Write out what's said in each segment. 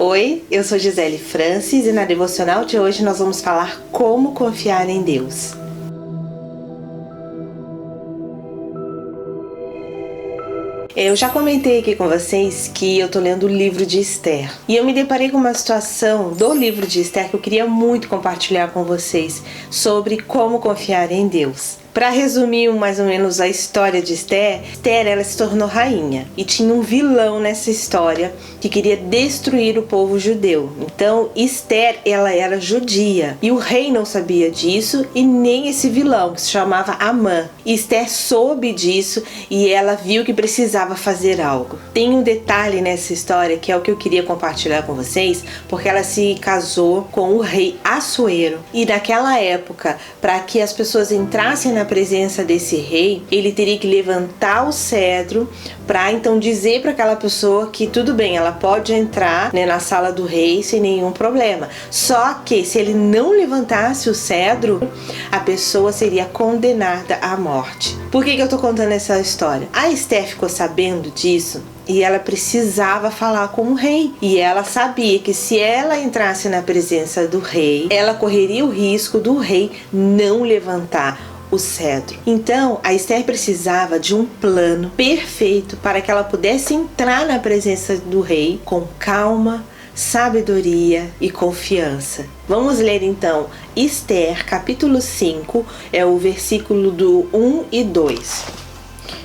Oi, eu sou Gisele Francis e na devocional de hoje nós vamos falar como confiar em Deus. Eu já comentei aqui com vocês que eu tô lendo o livro de Esther e eu me deparei com uma situação do livro de Esther que eu queria muito compartilhar com vocês sobre como confiar em Deus. Para resumir mais ou menos a história de Esther, ela se tornou rainha e tinha um vilão nessa história que queria destruir o povo judeu. Então Esther, ela era judia e o rei não sabia disso e nem esse vilão que se chamava Amã. Esther soube disso e ela viu que precisava fazer algo. Tem um detalhe nessa história que é o que eu queria compartilhar com vocês, porque ela se casou com o rei Assuero e naquela época, para que as pessoas entrassem na presença desse rei, ele teria que levantar o cetro para então dizer para aquela pessoa que tudo bem, ela pode entrar, na sala do rei sem nenhum problema. Só que se ele não levantasse o cetro, a pessoa seria condenada à morte. Por que eu tô contando essa história? A Esther ficou sabendo disso e ela precisava falar com o rei. E ela sabia que se ela entrasse na presença do rei, ela correria o risco do rei não levantar o cetro. Então, a Esther precisava de um plano perfeito para que ela pudesse entrar na presença do rei com calma, sabedoria e confiança. Vamos ler então Esther, capítulo 5, é o versículo do 1 e 2.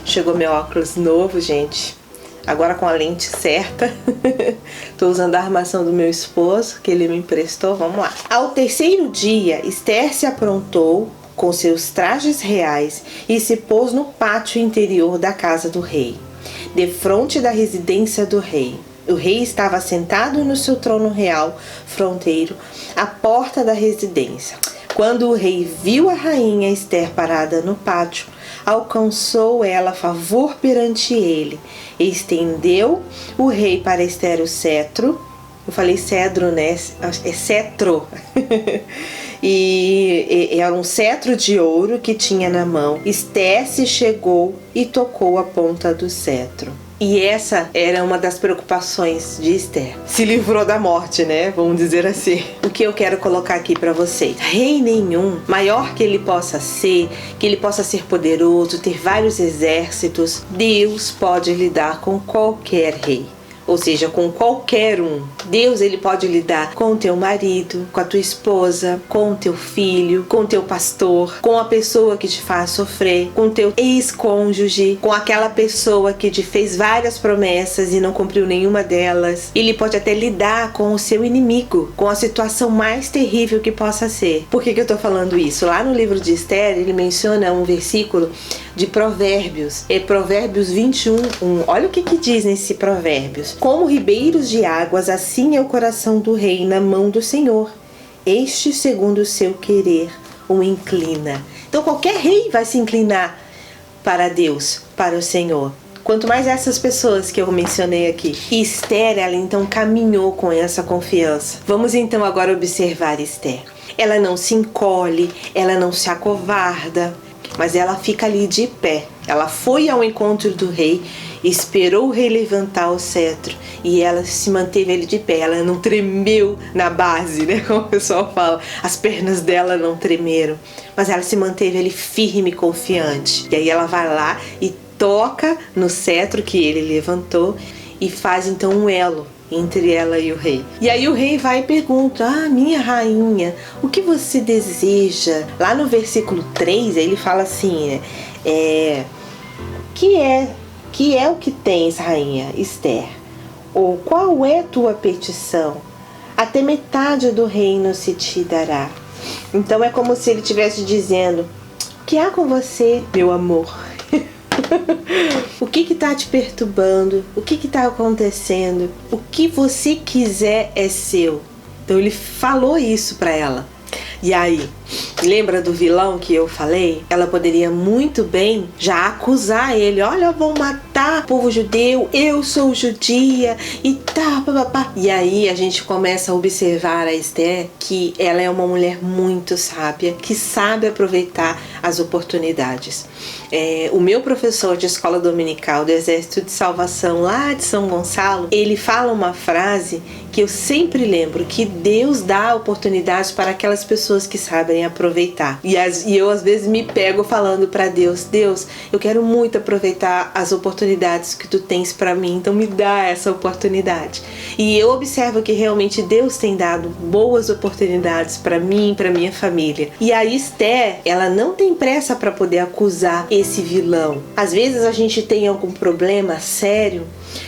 Chegou meu óculos novo, gente. Agora com a lente certa. Estou usando a armação do meu esposo, que ele me emprestou. Vamos lá. Ao terceiro dia, Esther se aprontou com seus trajes reais e se pôs no pátio interior da casa do rei, defronte da residência do rei. O rei estava sentado no seu trono real fronteiro, à porta da residência. Quando o rei viu a rainha Esther parada no pátio, alcançou ela favor perante ele. Estendeu o rei para Esther o cetro. Eu falei cedro, né? É cetro. E era um cetro de ouro que tinha na mão. Esther se chegou e tocou a ponta do cetro. E essa era uma das preocupações de Esther. Se livrou da morte, né? Vamos dizer assim. O que eu quero colocar aqui para vocês? Rei nenhum, maior que ele possa ser, que ele possa ser poderoso, ter vários exércitos, Deus pode lidar com qualquer rei. Ou seja, com qualquer um. Deus, ele pode lidar com o teu marido, com a tua esposa, com o teu filho, com o teu pastor, com a pessoa que te faz sofrer, com o teu ex-cônjuge, com aquela pessoa que te fez várias promessas e não cumpriu nenhuma delas. Ele pode até lidar com o seu inimigo, com a situação mais terrível que possa ser. Por que eu tô falando isso? Lá no livro de Esther, ele menciona um versículo de Provérbios. É Provérbios 21:1. Olha o que diz nesse Provérbios. Como ribeiros de águas, assim é o coração do rei na mão do Senhor. Este, segundo o seu querer, o inclina. Então qualquer rei vai se inclinar para Deus, para o Senhor. Quanto mais essas pessoas que eu mencionei aqui. Esther, ela então caminhou com essa confiança. Vamos então agora observar Esther. Ela não se encolhe, ela não se acovarda, mas ela fica ali de pé. Ela foi ao encontro do rei, esperou o rei levantar o cetro e ela se manteve ali de pé. Ela não tremeu na base, né? Como o pessoal fala, as pernas dela não tremeram, mas ela se manteve ali firme e confiante. E aí ela vai lá e toca no cetro que ele levantou e faz então um elo entre ela e o rei. E aí o rei vai e pergunta: minha rainha, o que você deseja? Lá no versículo 3 ele fala assim, né? Que é o que tens, rainha Esther? Ou qual é tua petição? Até metade do reino se te dará. Então é como se ele estivesse dizendo: o que há com você, meu amor? O que está te perturbando? O que está acontecendo? O que você quiser é seu. Então ele falou isso para ela. E aí, lembra do vilão que eu falei? Ela poderia muito bem já acusar ele. Olha, eu vou matar o povo judeu, eu sou judia e tá, papapá. E aí a gente começa a observar a Esther que ela é uma mulher muito sábia, que sabe aproveitar as oportunidades. O meu professor de escola dominical do Exército de Salvação lá de São Gonçalo, ele fala uma frase que eu sempre lembro que Deus dá oportunidades para aquelas pessoas que sabem aproveitar. E eu às vezes me pego falando para Deus, Deus, eu quero muito aproveitar as oportunidades que tu tens para mim, então me dá essa oportunidade. E eu observo que realmente Deus tem dado boas oportunidades para mim, para minha família. E a Esther, ela não tem pressa para poder acusar esse vilão. Às vezes a gente tem algum problema sério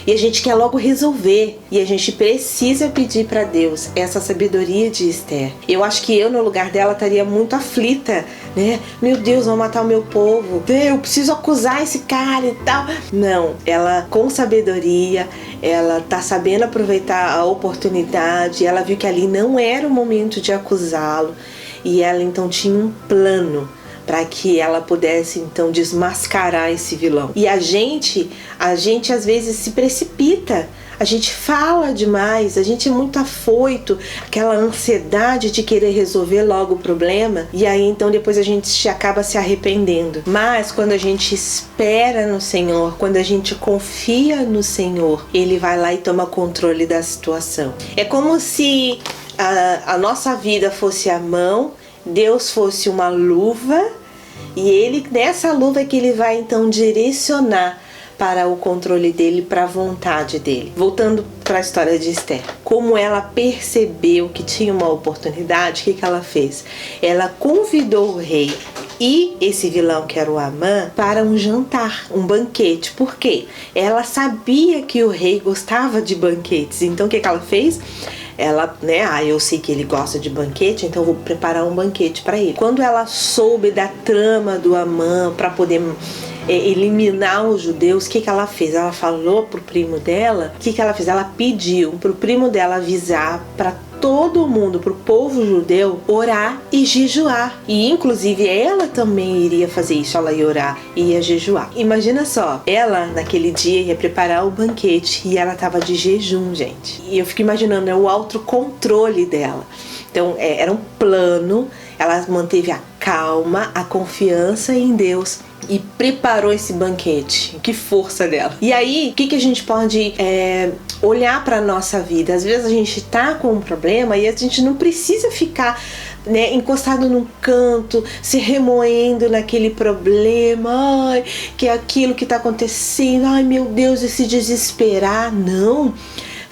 e a gente quer logo resolver, e a gente precisa pedir para Deus essa sabedoria de Esther. Eu acho que eu no lugar dela estaria muito aflita, né? Meu Deus, vão matar o meu povo, eu preciso acusar esse cara e tal. Não, ela com sabedoria, ela tá sabendo aproveitar a oportunidade, ela viu que ali não era o momento de acusá-lo, e ela então tinha um plano para que ela pudesse então desmascarar esse vilão. E a gente às vezes se precipita, a gente fala demais, a gente é muito afoito, aquela ansiedade de querer resolver logo o problema, e aí então depois a gente acaba se arrependendo. Mas quando a gente espera no Senhor, quando a gente confia no Senhor, Ele vai lá e toma controle da situação. É como se a nossa vida fosse a mão, Deus fosse uma luva, e Ele, nessa luva é que Ele vai então direcionar para o controle dele, para a vontade dele. Voltando para a história de Esther, como ela percebeu que tinha uma oportunidade, o que ela fez? Ela convidou o rei e esse vilão, que era o Amã, para um jantar, um banquete. Por quê? Ela sabia que o rei gostava de banquetes, então o que ela fez? Ela, eu sei que ele gosta de banquete, então eu vou preparar um banquete para ele. Quando ela soube da trama do Amã para poder eliminar os judeus, o que ela fez? Ela falou pro primo dela, o que ela fez? Ela pediu pro primo dela avisar para todo mundo, pro povo judeu, orar e jejuar. E inclusive ela também iria fazer isso, ela ia orar e ia jejuar. Imagina só, ela naquele dia ia preparar o banquete e ela tava de jejum, gente. E eu fico imaginando, o autocontrole dela. Então era um plano, ela manteve a calma, a confiança em Deus e preparou esse banquete. Que força dela. E aí, o que a gente pode olhar para a nossa vida? Às vezes a gente tá com um problema e a gente não precisa ficar encostado num canto, se remoendo naquele problema, que é aquilo que tá acontecendo, ai meu Deus, e se desesperar. Não.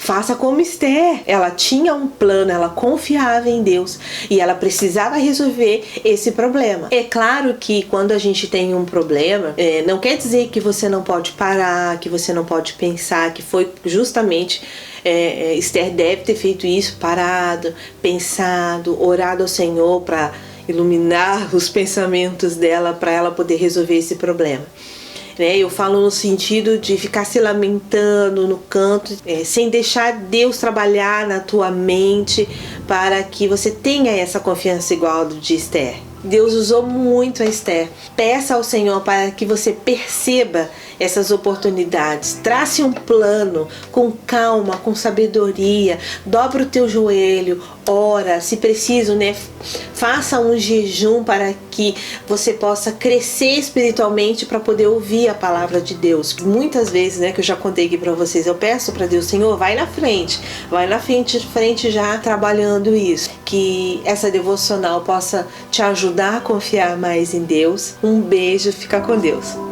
Faça como Esther, ela tinha um plano, ela confiava em Deus e ela precisava resolver esse problema. É claro que quando a gente tem um problema, não quer dizer que você não pode parar, que você não pode pensar, que foi justamente Esther deve ter feito isso, parado, pensado, orado ao Senhor para iluminar os pensamentos dela, para ela poder resolver esse problema. Eu falo no sentido de ficar se lamentando no canto, sem deixar Deus trabalhar na tua mente para que você tenha essa confiança igual de Esther. Deus usou muito a Esther. Peça ao Senhor para que você perceba essas oportunidades. Trace um plano com calma, com sabedoria. Dobra o teu joelho, ora, se preciso, faça um jejum para que você possa crescer espiritualmente para poder ouvir a palavra de Deus. Muitas vezes, que eu já contei aqui para vocês, eu peço para Deus, Senhor, vai na frente já trabalhando isso. Que essa devocional possa te ajudar a confiar mais em Deus. Um beijo, fica com Deus.